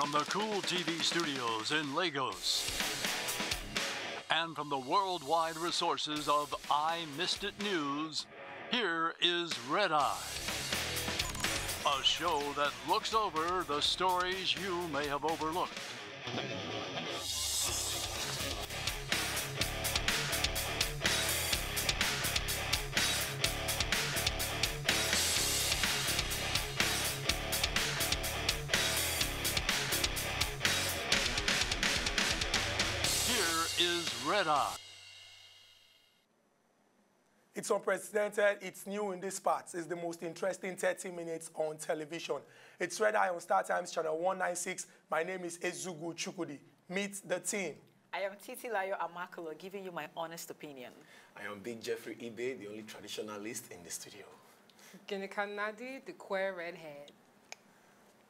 from the Cool TV studios in Lagos and from the worldwide resources of I Missed It News, here is Red Eye, a show that looks over the stories you may have overlooked. Red Eye. It's unprecedented, it's new in this part. It's the most interesting 30 minutes on television. It's Red Eye on Star Times, channel 196. My name is Ezugu Chukwudi. Meet the team. I am Titilayo Amakolo, giving you my honest opinion. I am Big Jeffrey Ibe, the only traditionalist in the studio. Ginika Jeff, the queer redhead.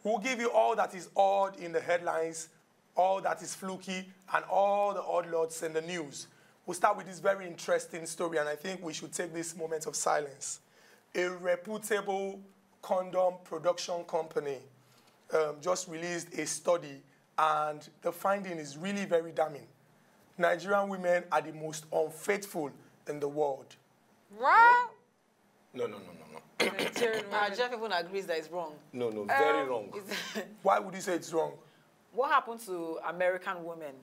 We'll give you all that is odd in the headlines, all that is fluky, and all the odd lots in the news. We'll start with this very interesting story, and I think we should take this moment of silence. A reputable condom production company just released a study, and the finding is really very damning. Nigerian women are the most unfaithful in the world. What? No. Jeff even agrees that it's wrong. No, very wrong. Why would you say it's wrong? What happened to American women?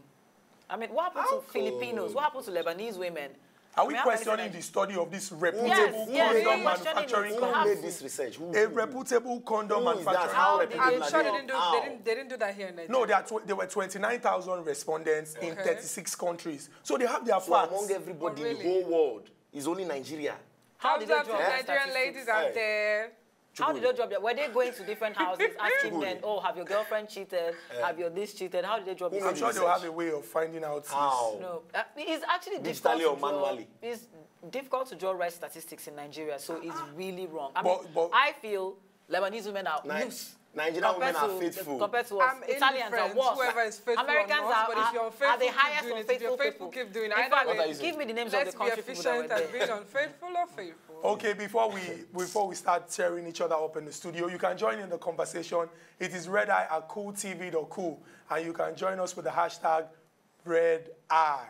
I mean, what happened to Filipinos? What happened to Lebanese women? Are we questioning the study of this reputable condom manufacturing company? Who made this research? A reputable condom manufacturing company. I'm sure they didn't do that here in Nigeria. No, there were 29,000 respondents in 36 countries. So they have their facts. So among everybody in the whole world, it's only Nigeria. How did they drop Nigerian ladies out there? How did they drop that? Were they going to different houses asking them, oh, have your girlfriend cheated? Have your this cheated? How did they drop it? I'm sure they'll have a way of finding out. How? No, it's actually difficult to draw. It's difficult to draw right statistics in Nigeria, so it's really wrong. I mean, I feel Lebanese women are loose. Nigerian women are faithful. Compared to us, Italians are worse. Whoever is faithful Americans are the highest unfaithful people. Keep doing it. In fact, give me the names of the country people that were there. Let's be efficient at being unfaithful or faithful. Okay, before we start tearing each other up in the studio, you can join in the conversation. It is redeye at cooltv.cool, and you can join us with the hashtag redeye.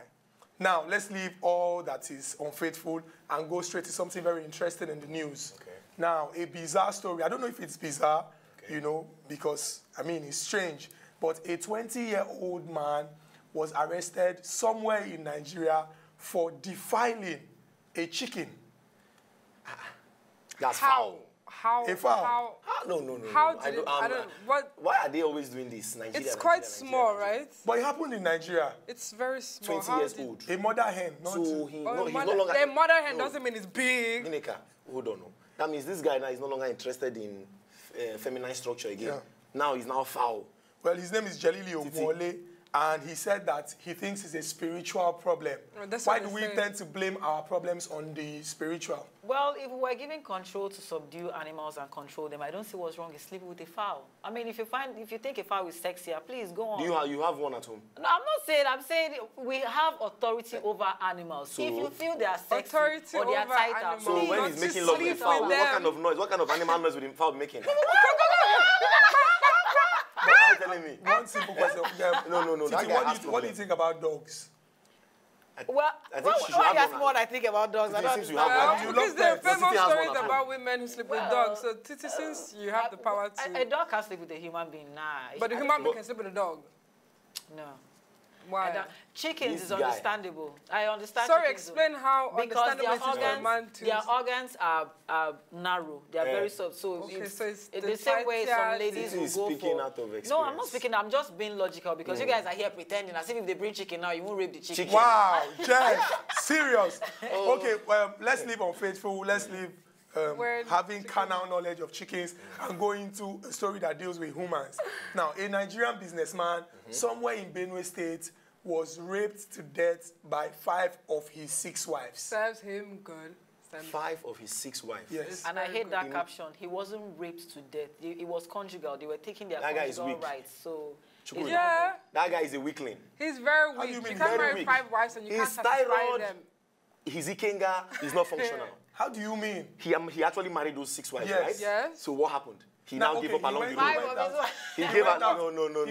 Now, let's leave all that is unfaithful and go straight to something very interesting in the news. Okay. Now, a bizarre story. I don't know if it's bizarre, you know, because, I mean, it's strange. But a 20-year-old man was arrested somewhere in Nigeria for defiling a chicken. That's foul. A foul. No. How did why are they always doing this? Nigeria, it's quite small, right? But it happened in Nigeria. It's very small. 20 years old. A mother hen. So he's no longer... The mother hen doesn't mean it's big. Ginika, hold on. That means this guy now is no longer interested in feminine structure again. Yeah. Now he's now foul. Well, his name is Jalili Ogunole, and he said that he thinks it's a spiritual problem. Why do we tend to blame our problems on the spiritual? Well, if we were given control to subdue animals and control them, I don't see what's wrong in sleeping with a fowl. I mean, if you think a fowl is sexier, please go on. You have one at home? No, I'm not saying. I'm saying we have authority over animals. So if you feel they are sexy or they are tighter, so when he's making love with a fowl, what kind of noise? What kind of animal noise would the fowl be making? Telling me. One simple question. No. Titi, what do you think about dogs? Well, why you ask me what I think about dogs? I don't know. Because there are famous stories about women who sleep with dogs. So, Titi, since you have the power to... A dog can't sleep with a human being, nah. But the human being can sleep with a dog? No. Why? Chickens is understandable. I understand. Sorry, explain how understandable it is for a man to... Their organs are narrow. They are very soft. So, it's the same way some ladies will go for... Out of experience. No, I'm not speaking. I'm just being logical because you guys are here pretending as if they bring chicken now, you won't rape the chicken. Wow, Jeff, serious. Okay, well, let's leave unfaithful. Let's leave having carnal knowledge of chickens and go into a story that deals with humans. Now, a Nigerian businessman somewhere in Benue State was raped to death by 5 of his 6 wives. Serves him good. 5 of his 6 wives. Yes. And I hate that caption. He wasn't raped to death. It was conjugal. They were taking their conjugal rights. So yeah. That guy is a weakling. He's very weak. You can't marry 5 wives and you can't satisfy them. His ikenga is not functional. How do you mean? He actually married those 6 wives, right? Yes. So what happened? He now gave up along the road. He gave up. No.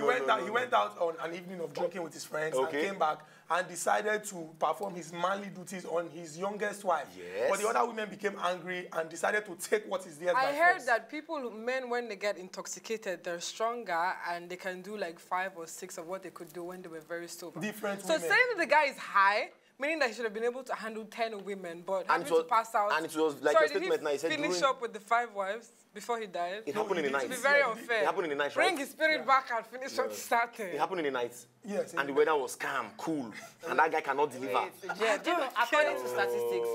He went out on an evening of drinking with his friends and came back and decided to perform his manly duties on his youngest wife. Yes. But the other women became angry and decided to take what is theirs by force. I heard that men, when they get intoxicated, they're stronger and they can do like 5 or 6 of what they could do when they were very sober. Different women. So saying that the guy is high, meaning that he should have been able to handle 10 women, but having to pass out. And it was like a statement now. He said finish up with the 5 wives before he died? It happened in the night. To be very unfair. It happened in the night, Bring his spirit back and finish what started. It happened in the night. Yes. And the weather was calm, cool, and that guy cannot deliver. According to statistics,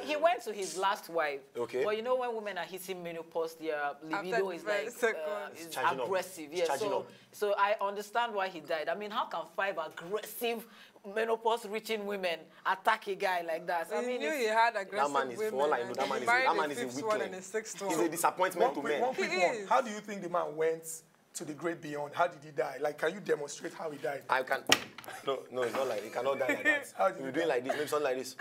he went to his last wife. Okay. But when women are hitting menopause, their libido is like is aggressive. Yeah. So I understand why he died. I mean, how can 5 aggressive menopause-reaching women attack a guy like that? I mean, he had aggressive women. For all I know, that man is a weakling. He's a disappointment to men. One quick one. How do you think the man went to the great beyond? How did he die? Like, can you demonstrate how he died? I can. No, it's not like he cannot die like that. How did he doing like this, maybe something like this.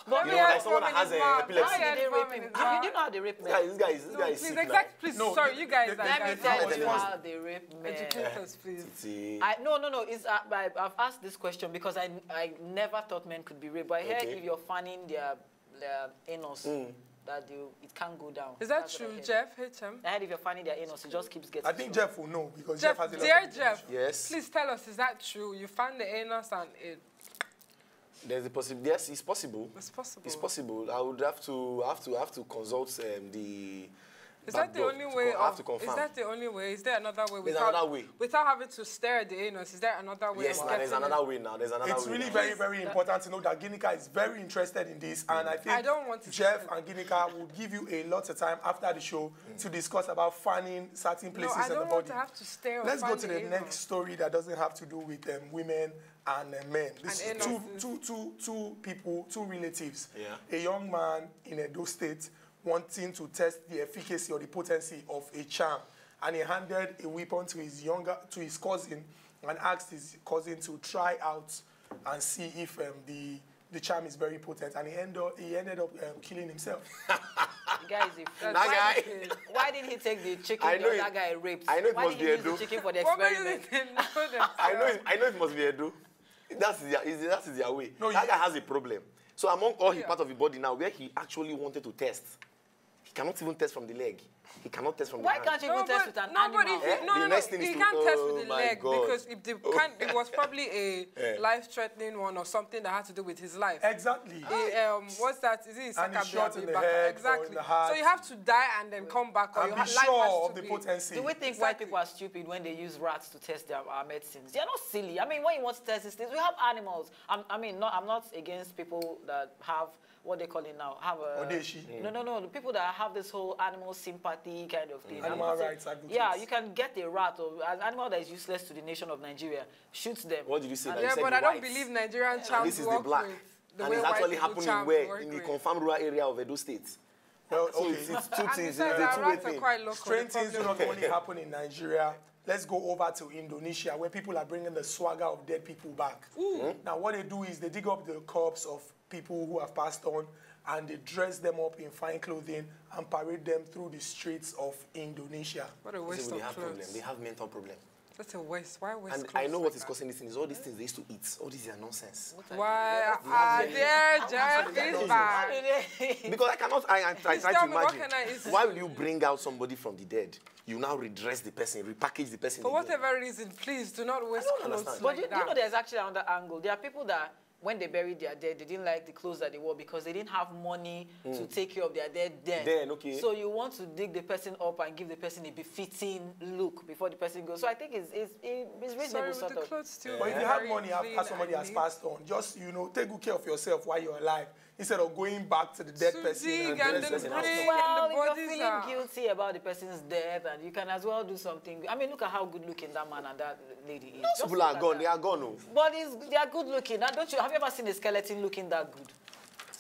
But like someone that has epilepsy. How did they rape him? You know how they rape men? This guy is sick now. Please, sorry, you guys. Let me tell you how they rape men. Educate us, please. No. I've asked this question because I never thought men could be raped. But I heard if you're fanning their anus, that it can't go down. Is that true, Jeff? HM? I heard if you're fanning their anus, it just keeps getting. I think Jeff will know because Jeff has a lot dear of Jeff, yes. Please tell us, is that true? You fan the anus and it. There's a possibility. Yes, it's possible. It's possible. It's possible. I would have to consult the. Is that the only way? I have to confirm. Is that the only way? Is there another way? There's another way. Without having to stare at the anus, is there another way? Yes, there's another way now. There's another way. It's really very, very important to know that Ginika is very interested in this, and I think Jeff and Ginika will give you a lot of time after the show to discuss about fanning certain places in the body. I don't want to have to stare. Let's go to the next story that doesn't have to do with women and men. This is two people, two relatives. Yeah. A young man in Edo State wanting to test the efficacy or the potency of a charm, and he handed a weapon to his cousin and asked his cousin to try out and see if the charm is very potent, and he ended up killing himself. The guy is a fool. Why didn't he take the chicken the other guy raped? I know it must be Edo. Why didn't he use the chicken for the experiment? I know it must be Edo. That's their way. No, that guy has a problem. So among all his part of the body now, where he actually wanted to test, he cannot even test from the leg. He cannot test from the hand. Why can't you even test with an animal? He can't test with the leg because it was probably a life-threatening one or something that had to do with his life. Exactly. What's that? Is it and he's shot in the head or in the heart. So you have to die and then come back, or your life has to be. Potency. Do we think white people are stupid when they use rats to test our medicines? They're not silly. I mean, when you want to test these things, we have animals. I'm not against people that have what they call it now, have a... No. The people that have this whole animal sympathy kind of thing. Animal rights advocates. Yeah, you can get a rat or an animal that is useless to the nation of Nigeria, shoot them. What did you say? Yeah, but I don't believe Nigerian charms This is the black. And it's actually happening where? In the confirmed rural area of Edo State. Well, okay. So it's two things. It's a two-way thing. Strange things do not only happen in Nigeria. Let's go over to Indonesia, where people are bringing the swagger of dead people back. Now, what they do is they dig up the corpse of people who have passed on, and they dress them up in fine clothing and parade them through the streets of Indonesia. What a waste of clothes. They have mental problems. That's a waste. Why waste And I know what is causing this thing is all these things they used to eat. All these are nonsense. Why are there Jeff is bad? Because I cannot, I try to imagine. Why will you bring out somebody from the dead? You now redress the person, repackage the person. For whatever reason, please do not waste clothes. But you know there's actually another angle. There are people that when they buried their dead, they didn't like the clothes that they wore because they didn't have money to take care of their dead then. Okay. So you want to dig the person up and give the person a befitting look before the person goes. So I think it's reasonable sort of. But if you have money after somebody has passed on, just, take good care of yourself while you're alive, instead of going back to the dead person. Well, if you're feeling guilty about the person's death, and you can as well do something. I mean, look at how good looking that man and that lady is. Those people are gone. They are gone. Oh. But they are good looking. Now, have you ever seen a skeleton looking that good?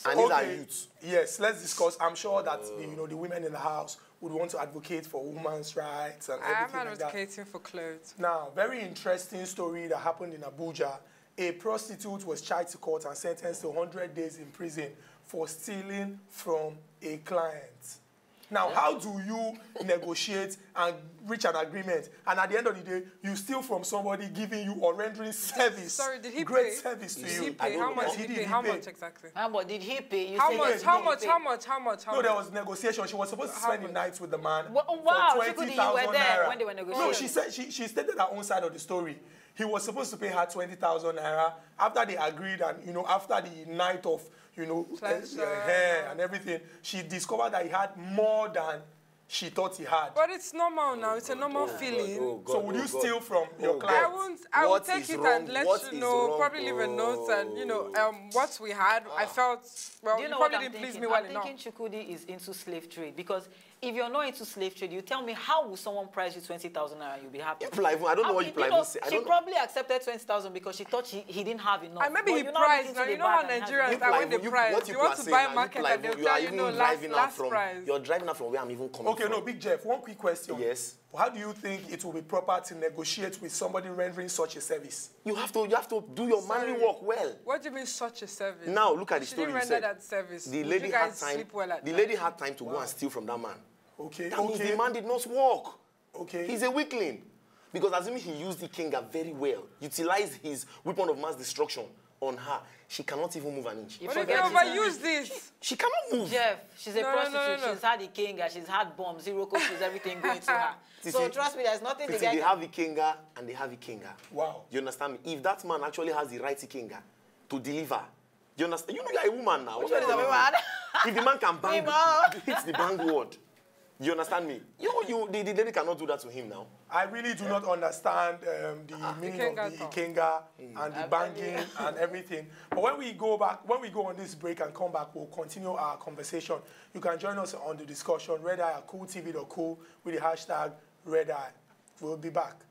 And these are youths. Yes, let's discuss. I'm sure that the women in the house would want to advocate for women's rights and everything like that. I'm advocating for clothes. Now, very interesting story that happened in Abuja. A prostitute was charged to court and sentenced to 100 days in prison for stealing from a client. Now, how do you negotiate and reach an agreement? And at the end of the day, you steal from somebody giving you or rendering service. Sorry, did he great pay? service to Did you. he pay? How much did he pay? How much exactly? How much did he pay? You how say much? yes, How no, much? How much? How much? No, there was negotiation. She was supposed to spend the night with the man wow, for 20,000 naira. When they were negotiating. No, she said she stated her own side of the story. He was supposed to pay her 20,000 naira after they agreed, and after the night of hair and everything, she discovered that he had more than she thought he had. But it's normal now. It's a normal feeling. So would you steal from your client? I will take it and let you know, probably leave a note and, what we had, I felt, well, you probably didn't please me well enough. I'm thinking Chukwudi is into slave trade, because if you're not into slave trade, you tell me, how will someone price you 20,000 naira and you'll be happy? I don't know what you say. She probably accepted 20,000 because she thought he didn't have enough. And maybe he priced. Now, you know how Nigerians are when they price. You want to buy a market and they'll tell you, last price. You're driving out from where I'm even coming from. Okay, no, Big Jeff, one quick question. Yes. How do you think it will be proper to negotiate with somebody rendering such a service? You have to do your manly work well. What do you mean such a service? Now, look at the story. She didn't render that service. The lady had time. The lady had time to go and steal from that man. Okay. That means the man did not work. Okay. He's a weakling. Because assuming he used the kinga very well, utilized his weapon of mass destruction on her, she cannot even move an inch. But if you overuse this. She cannot move. Jeff, she's a prostitute. No. She's had the kinga, she's had bombs, zero coaches, everything going to her. So trust me, there's nothing the guy they have the kinga and they have the kinga. Wow. You understand me? If that man actually has the right kinga to deliver, you understand? You know you're a woman now. If the man can bang, hit the bang word. You understand me? The lady cannot do that to him now. I really do not understand the meaning of the ikenga and the banging and everything. But when we go on this break and come back, we'll continue our conversation. You can join us on the discussion, redeye@cooltv.cool with the hashtag redeye. We'll be back.